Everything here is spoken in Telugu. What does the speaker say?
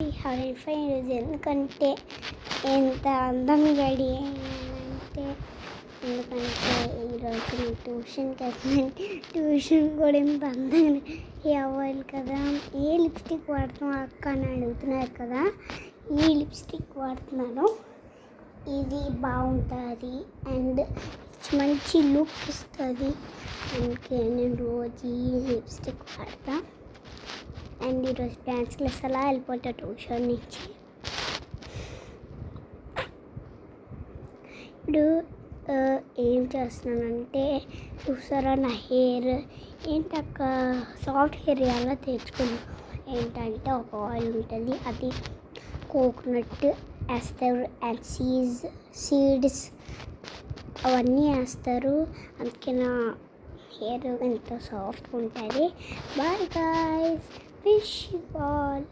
హాయ్ ఫ్రెండ్స్, ఎందుకంటే ఎంత అందంగా రెడీ అయ్యానంటే ఈరోజు నేను ట్యూషన్కి వెళ్తున్నాను. ట్యూషన్ కూడా ఎంత అందంగా రెడీ అవ్వాలి కదా. ఏ లిప్స్టిక్ వాడుతున్నావు అక్క అని అడుగుతున్నారు కదా. ఈ లిప్స్టిక్ వాడుతున్నాను. ఇది బాగుంటుంది అండ్ మంచి లుక్ ఇస్తుంది. అందుకే నేను రోజు ఈ లిప్స్టిక్ వాడతాను. అండ్ ఈరోజు డ్యాన్స్ క్లాస్ అలా వెళ్ళిపోతా ట్యూషన్ నుంచి. ఇప్పుడు ఏం చేస్తున్నానంటే చూసారా, నా హెయిర్ ఏంటక్క సాఫ్ట్ హెయిర్ అలా తెచ్చుకున్నాను. ఏంటంటే ఒక ఆయిల్ ఉంటుంది, అది కోకోనట్ వేస్తారు అండ్ సీడ్స్ అవన్నీ వేస్తారు. అందుకే నా హెయిర్ ఎంతో సాఫ్ట్గా ఉంటుంది. Bye guys, wish you all